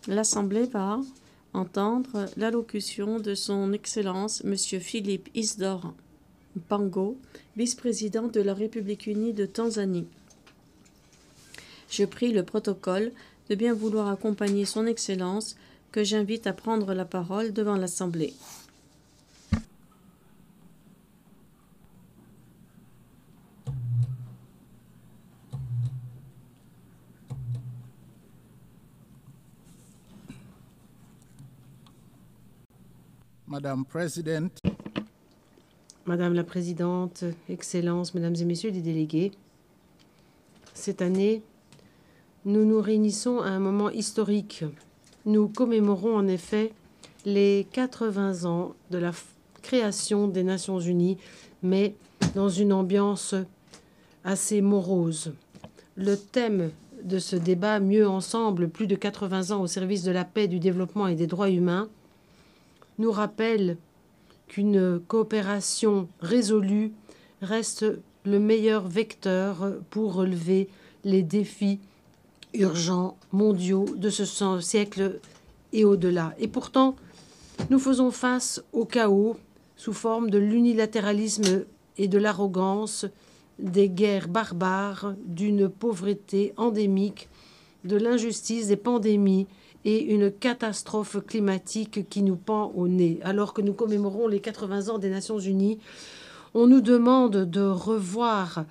L'Assemblée va entendre l'allocution de son Excellence M. Philippe Isidore Mpango, vice-président de la République unie de Tanzanie. Je prie le protocole de bien vouloir accompagner son Excellence, que j'invite à prendre la parole devant l'Assemblée. Madame President, Madame la Présidente, Excellences, Mesdames et Messieurs les délégués, cette année, nous nous réunissons à un moment historique. Nous commémorons en effet les 80 ans de la création des Nations Unies, mais dans une ambiance assez morose. Le thème de ce débat, Mieux ensemble, plus de 80 ans au service de la paix, du développement et des droits humains, nous rappelle qu'une coopération résolue reste le meilleur vecteur pour relever les défis urgents mondiaux de ce siècle et au-delà. Et pourtant, nous faisons face au chaos sous forme de l'unilatéralisme et de l'arrogance, des guerres barbares, d'une pauvreté endémique, de l'injustice, des pandémies et une catastrophe climatique qui nous pend au nez. Alors que nous commémorons les 80 ans des Nations Unies, on nous demande de revoir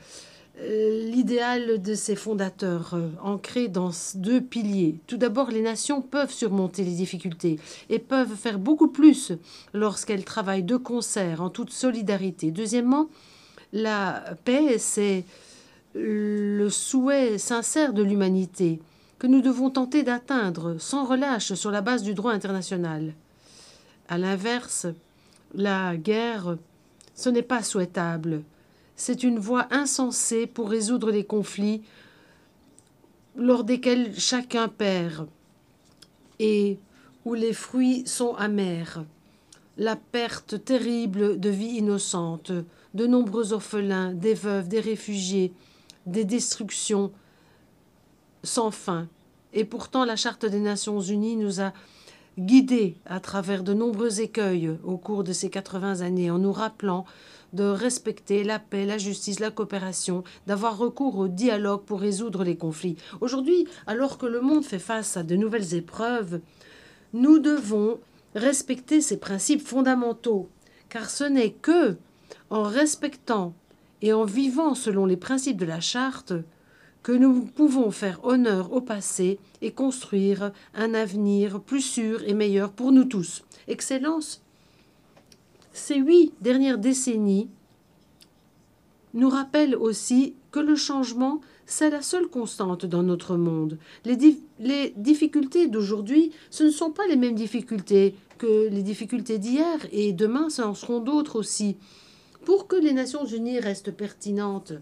l'idéal de ses fondateurs, ancré dans deux piliers. Tout d'abord, les nations peuvent surmonter les difficultés et peuvent faire beaucoup plus lorsqu'elles travaillent de concert, en toute solidarité. Deuxièmement, la paix, c'est le souhait sincère de l'humanité que nous devons tenter d'atteindre sans relâche sur la base du droit international. À l'inverse, la guerre, ce n'est pas souhaitable. C'est une voie insensée pour résoudre les conflits lors desquels chacun perd et où les fruits sont amers. La perte terrible de vies innocentes, de nombreux orphelins, des veuves, des réfugiés, des destructions sans fin. Et pourtant, la Charte des Nations Unies nous a guidés à travers de nombreux écueils au cours de ces 80 années, en nous rappelant de respecter la paix, la justice, la coopération, d'avoir recours au dialogue pour résoudre les conflits. Aujourd'hui, alors que le monde fait face à de nouvelles épreuves, nous devons respecter ces principes fondamentaux, car ce n'est que en respectant et en vivant selon les principes de la Charte que nous pouvons faire honneur au passé et construire un avenir plus sûr et meilleur pour nous tous. Excellence, ces 8 dernières décennies nous rappellent aussi que le changement, c'est la seule constante dans notre monde. Les difficultés d'aujourd'hui, ce ne sont pas les mêmes difficultés que les difficultés d'hier, et demain, ce en seront d'autres aussi. Pour que les Nations Unies restent pertinentes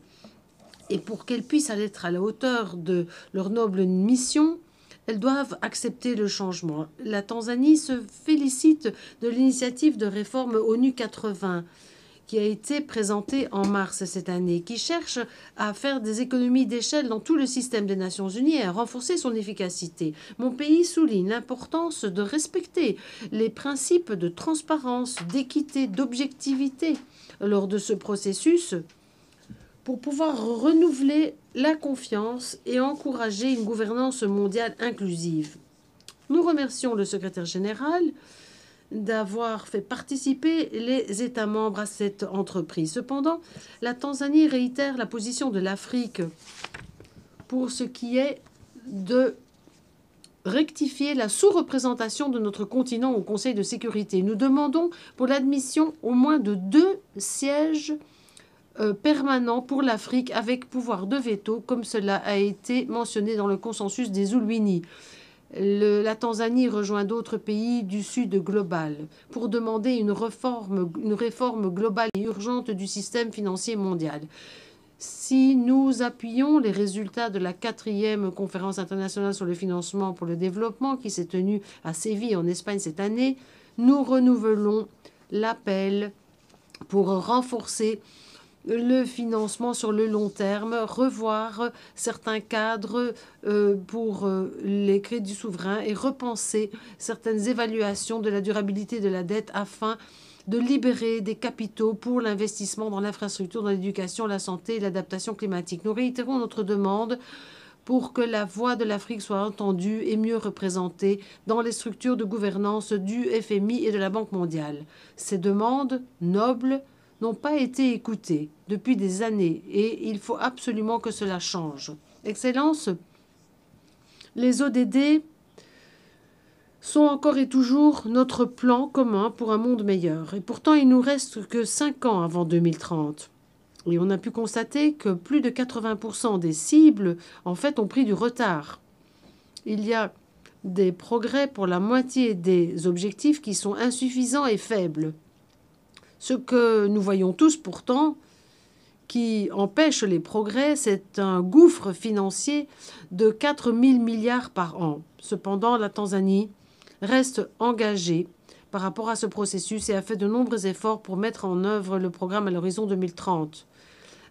et pour qu'elles puissent être à la hauteur de leur noble mission, elles doivent accepter le changement. La Tanzanie se félicite de l'initiative de réforme ONU 80 qui a été présentée en mars cette année, qui cherche à faire des économies d'échelle dans tout le système des Nations Unies et à renforcer son efficacité. Mon pays souligne l'importance de respecter les principes de transparence, d'équité, d'objectivité lors de ce processus, pour pouvoir renouveler la confiance et encourager une gouvernance mondiale inclusive. Nous remercions le secrétaire général d'avoir fait participer les États membres à cette entreprise. Cependant, la Tanzanie réitère la position de l'Afrique pour ce qui est de rectifier la sous-représentation de notre continent au Conseil de sécurité. Nous demandons pour l'admission au moins de 2 sièges permanent pour l'Afrique avec pouvoir de veto, comme cela a été mentionné dans le consensus des Zulwini. La Tanzanie rejoint d'autres pays du Sud global pour demander une réforme globale et urgente du système financier mondial. Si nous appuyons les résultats de la 4e conférence internationale sur le financement pour le développement qui s'est tenue à Séville en Espagne cette année, nous renouvelons l'appel pour renforcer le financement sur le long terme, revoir certains cadres pour les crédits souverains et repenser certaines évaluations de la durabilité de la dette afin de libérer des capitaux pour l'investissement dans l'infrastructure, dans l'éducation, la santé et l'adaptation climatique. Nous réitérons notre demande pour que la voix de l'Afrique soit entendue et mieux représentée dans les structures de gouvernance du FMI et de la Banque mondiale. Ces demandes nobles n'ont pas été écoutées depuis des années et il faut absolument que cela change. Excellences, les ODD sont encore et toujours notre plan commun pour un monde meilleur. Et pourtant, il nous reste que 5 ans avant 2030. Et on a pu constater que plus de 80% des cibles, en fait, ont pris du retard. Il y a des progrès pour la moitié des objectifs qui sont insuffisants et faibles. Ce que nous voyons tous pourtant, qui empêche les progrès, c'est un gouffre financier de 4 000 milliards par an. Cependant, la Tanzanie reste engagée par rapport à ce processus et a fait de nombreux efforts pour mettre en œuvre le programme à l'horizon 2030,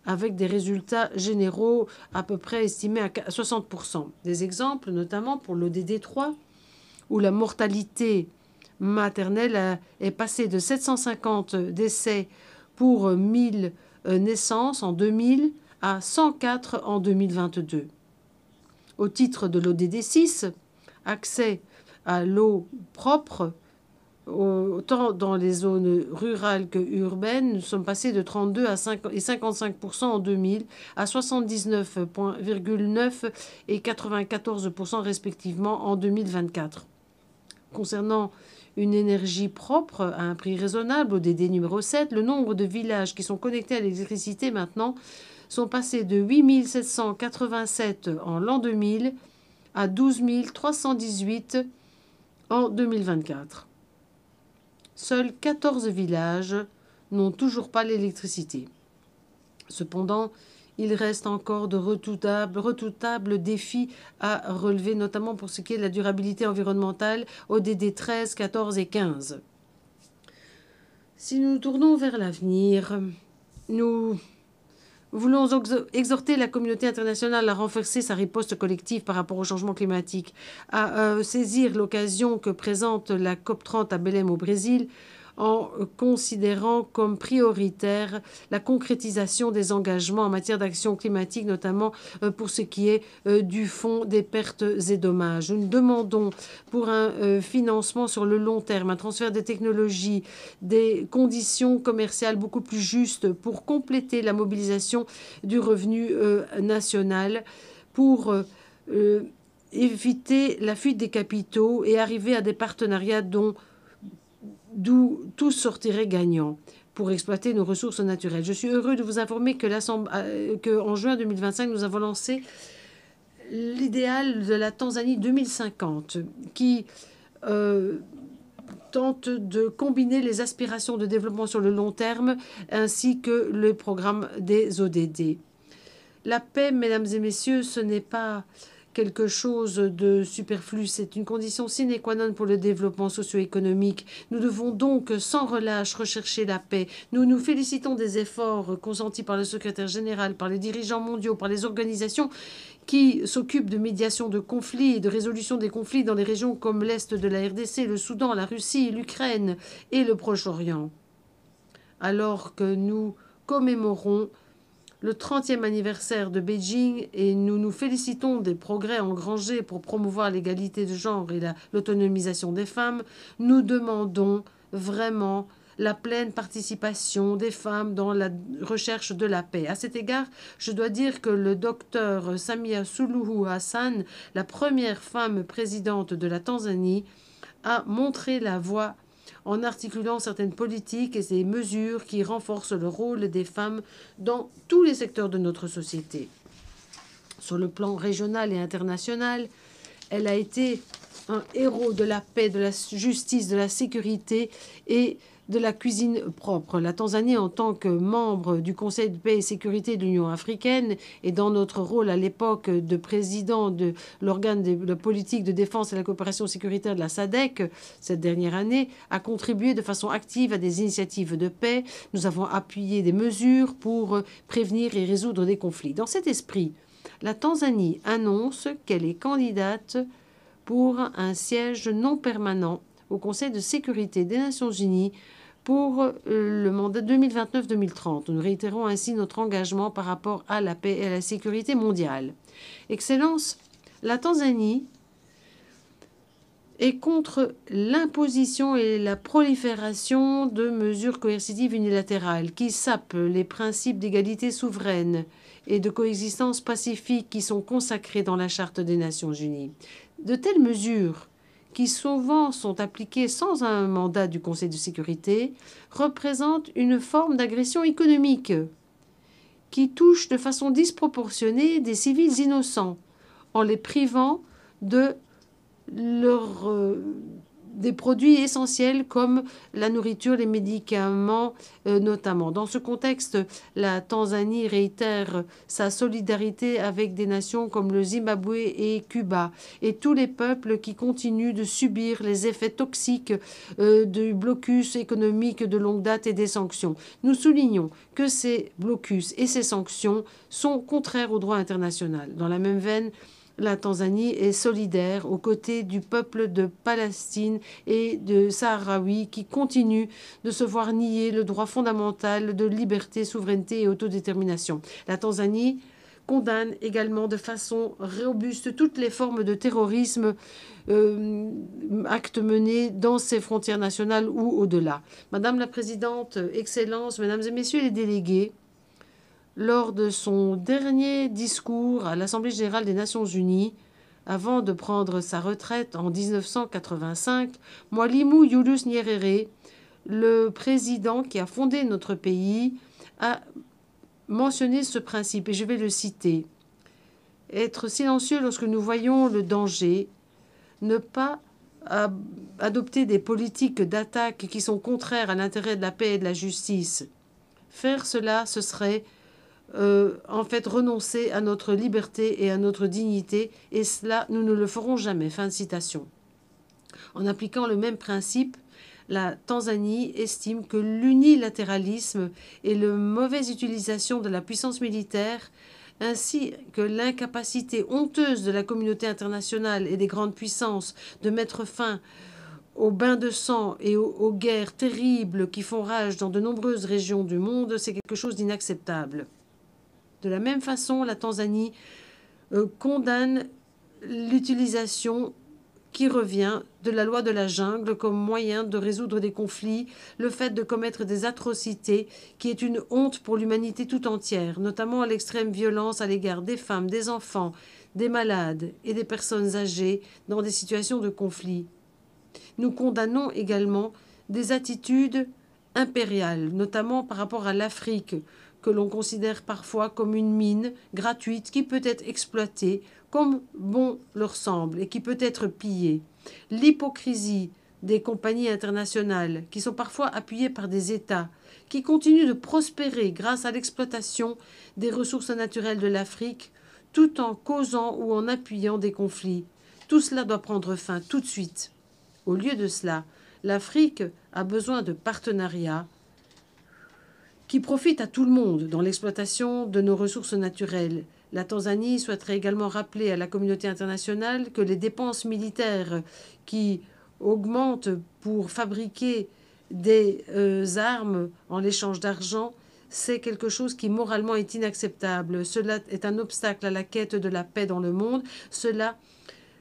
avec des résultats généraux à peu près estimés à 60%. Des exemples, notamment pour l'ODD 3, où la mortalité maternelle est passée de 750 décès pour 1000 naissances en 2000 à 104 en 2022. Au titre de l'ODD 6, accès à l'eau propre, autant dans les zones rurales que urbaines, nous sommes passés de 32 à 55% en 2000 à 79,9 et 94% respectivement en 2024. Concernant une énergie propre à un prix raisonnable, ODD numéro 7, le nombre de villages qui sont connectés à l'électricité maintenant sont passés de 8 787 en l'an 2000 à 12 318 en 2024. Seuls 14 villages n'ont toujours pas l'électricité. Cependant, il reste encore de redoutables défis à relever, notamment pour ce qui est de la durabilité environnementale, ODD 13, 14 et 15. Si nous nous tournons vers l'avenir, nous voulons exhorter la communauté internationale à renforcer sa riposte collective par rapport au changement climatique, à saisir l'occasion que présente la COP30 à Belém au Brésil, en considérant comme prioritaire la concrétisation des engagements en matière d'action climatique, notamment pour ce qui est du fonds des pertes et dommages. Nous demandons pour un financement sur le long terme, un transfert des technologies, des conditions commerciales beaucoup plus justes pour compléter la mobilisation du revenu national, pour éviter la fuite des capitaux et arriver à des partenariats d'où tous sortiraient gagnants pour exploiter nos ressources naturelles. Je suis heureux de vous informer qu'en juin 2025, nous avons lancé l'idéal de la Tanzanie 2050, qui tente de combiner les aspirations de développement sur le long terme ainsi que le programme des ODD. La paix, mesdames et messieurs, ce n'est pas quelque chose de superflu. C'est une condition sine qua non pour le développement socio-économique. Nous devons donc sans relâche rechercher la paix. Nous nous félicitons des efforts consentis par le secrétaire général, par les dirigeants mondiaux, par les organisations qui s'occupent de médiation de conflits et de résolution des conflits dans les régions comme l'Est de la RDC, le Soudan, la Russie, l'Ukraine et le Proche-Orient. Alors que nous commémorons le 30e anniversaire de Beijing et nous nous félicitons des progrès engrangés pour promouvoir l'égalité de genre et l'autonomisation des femmes, nous demandons vraiment la pleine participation des femmes dans la recherche de la paix. À cet égard, je dois dire que le docteur Samia Suluhu Hassan, la première femme présidente de la Tanzanie, a montré la voie en articulant certaines politiques et ces mesures qui renforcent le rôle des femmes dans tous les secteurs de notre société. Sur le plan régional et international, elle a été un héros de la paix, de la justice, de la sécurité et de la cuisine propre. La Tanzanie, en tant que membre du Conseil de paix et sécurité de l'Union africaine et dans notre rôle à l'époque de président de l'organe de politique de défense et la coopération sécuritaire de la SADC, cette dernière année, a contribué de façon active à des initiatives de paix. Nous avons appuyé des mesures pour prévenir et résoudre des conflits. Dans cet esprit, la Tanzanie annonce qu'elle est candidate pour un siège non permanent au Conseil de sécurité des Nations unies pour le mandat 2029-2030. Nous réitérons ainsi notre engagement par rapport à la paix et à la sécurité mondiale. Excellence, la Tanzanie est contre l'imposition et la prolifération de mesures coercitives unilatérales qui sapent les principes d'égalité souveraine et de coexistence pacifique qui sont consacrés dans la Charte des Nations unies. De telles mesures, qui souvent sont appliquées sans un mandat du Conseil de sécurité, représentent une forme d'agression économique qui touche de façon disproportionnée des civils innocents en les privant de des produits essentiels comme la nourriture, les médicaments notamment. Dans ce contexte, la Tanzanie réitère sa solidarité avec des nations comme le Zimbabwe et Cuba et tous les peuples qui continuent de subir les effets toxiques du blocus économique de longue date et des sanctions. Nous soulignons que ces blocus et ces sanctions sont contraires au droit international. Dans la même veine, la Tanzanie est solidaire aux côtés du peuple de Palestine et de Sahraouis qui continuent de se voir nier le droit fondamental de liberté, souveraineté et autodétermination. La Tanzanie condamne également de façon robuste toutes les formes de terrorisme, actes menés dans ses frontières nationales ou au-delà. Madame la Présidente, Excellences, Mesdames et Messieurs les délégués, lors de son dernier discours à l'Assemblée générale des Nations unies, avant de prendre sa retraite en 1985, Mwalimu Julius Nyerere, le président qui a fondé notre pays, a mentionné ce principe, et je vais le citer. Être silencieux lorsque nous voyons le danger, ne pas adopter des politiques d'attaque qui sont contraires à l'intérêt de la paix et de la justice. Faire cela, ce serait en fait renoncer à notre liberté et à notre dignité, et cela, nous ne le ferons jamais. Fin de citation. En appliquant le même principe, la Tanzanie estime que l'unilatéralisme et la mauvaise utilisation de la puissance militaire, ainsi que l'incapacité honteuse de la communauté internationale et des grandes puissances de mettre fin aux bains de sang et aux guerres terribles qui font rage dans de nombreuses régions du monde, c'est quelque chose d'inacceptable. De la même façon, la Tanzanie condamne l'utilisation qui revient de la loi de la jungle comme moyen de résoudre des conflits, le fait de commettre des atrocités qui est une honte pour l'humanité tout entière, notamment l'extrême violence à l'égard des femmes, des enfants, des malades et des personnes âgées dans des situations de conflit. Nous condamnons également des attitudes impériales, notamment par rapport à l'Afrique, que l'on considère parfois comme une mine gratuite qui peut être exploitée comme bon leur semble et qui peut être pillée. L'hypocrisie des compagnies internationales qui sont parfois appuyées par des États qui continuent de prospérer grâce à l'exploitation des ressources naturelles de l'Afrique tout en causant ou en appuyant des conflits. Tout cela doit prendre fin tout de suite. Au lieu de cela, l'Afrique a besoin de partenariats qui profitent à tout le monde dans l'exploitation de nos ressources naturelles. La Tanzanie souhaiterait également rappeler à la communauté internationale que les dépenses militaires qui augmentent pour fabriquer des armes en échange d'argent, c'est quelque chose qui moralement est inacceptable. Cela est un obstacle à la quête de la paix dans le monde. Cela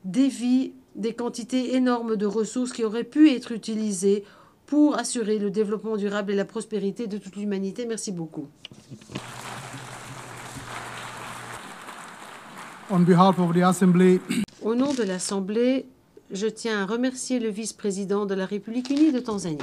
dévie des quantités énormes de ressources qui auraient pu être utilisées pour assurer le développement durable et la prospérité de toute l'humanité. Merci beaucoup. On behalf of the Assembly, Au nom de l'Assemblée, je tiens à remercier le vice-président de la République unie de Tanzanie.